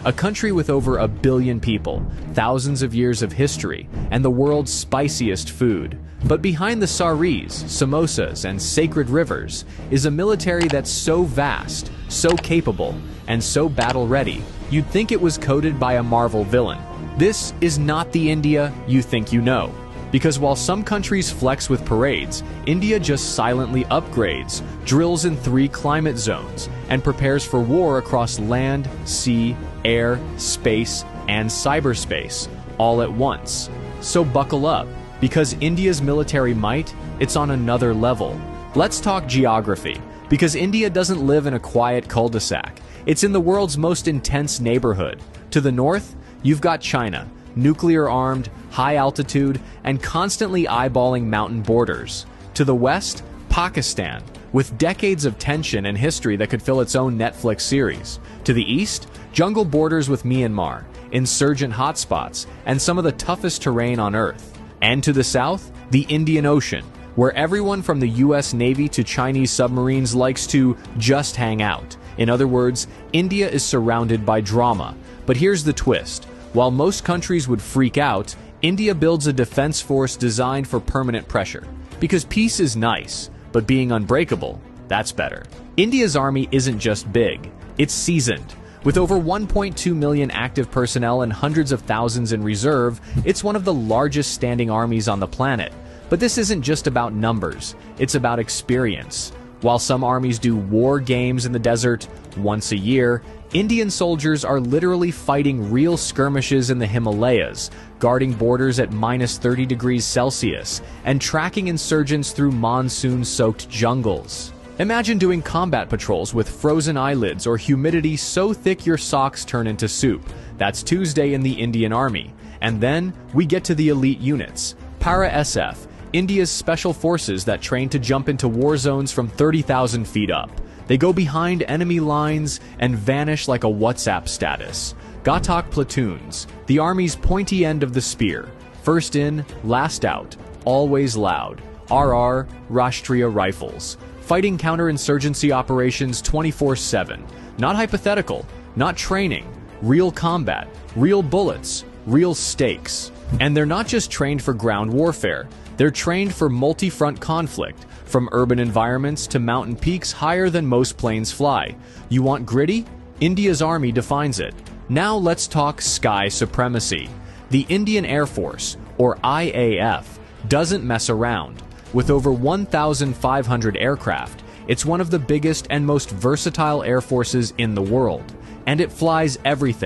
a country with over 1 billion people, thousands of years of history, and the world's spiciest food. But behind the saris, samosas, and sacred rivers is a military that's so vast, so capable, and so battle-ready, you'd think it was coded by a Marvel villain. This is not the India you think you know. Because while some countries flex with parades, India just silently upgrades, drills in 3 climate zones, and prepares for war across land, sea, air, space, and cyberspace, all at once. So buckle up, because India's military might, it's on another level. Let's talk geography, because India doesn't live in a quiet cul-de-sac. It's in the world's most intense neighborhood. To the north, you've got China, nuclear-armed, high-altitude, and constantly eyeballing mountain borders. To the west, Pakistan, with decades of tension and history that could fill its own Netflix series. To the east, jungle borders with Myanmar, insurgent hotspots, and some of the toughest terrain on Earth. And to the south, the Indian Ocean, where everyone from the US Navy to Chinese submarines likes to just hang out. In other words, India is surrounded by drama. But here's the twist. While most countries would freak out, India builds a defense force designed for permanent pressure. Because peace is nice, but being unbreakable, that's better. India's army isn't just big, it's seasoned. With over 1.2 million active personnel and hundreds of thousands in reserve, it's one of the largest standing armies on the planet. But this isn't just about numbers, it's about experience. While some armies do war games in the desert once a year, Indian soldiers are literally fighting real skirmishes in the Himalayas, guarding borders at -30 degrees Celsius, and tracking insurgents through monsoon-soaked jungles. Imagine doing combat patrols with frozen eyelids or humidity so thick your socks turn into soup. That's Tuesday in the Indian Army. And then we get to the elite units. Para-SF, India's special forces that train to jump into war zones from 30,000 feet up. They go behind enemy lines and vanish like a WhatsApp status. Ghatak platoons, the army's pointy end of the spear. First in, last out, always loud. RR, Rashtriya Rifles. Fighting counterinsurgency operations 24/7. Not hypothetical, not training. Real combat, real bullets, real stakes. And they're not just trained for ground warfare. They're trained for multi-front conflict, from urban environments to mountain peaks higher than most planes fly. You want gritty? India's army defines it. Now let's talk sky supremacy. The Indian Air Force, or IAF, doesn't mess around. With over 1,500 aircraft, it's one of the biggest and most versatile air forces in the world. And it flies everything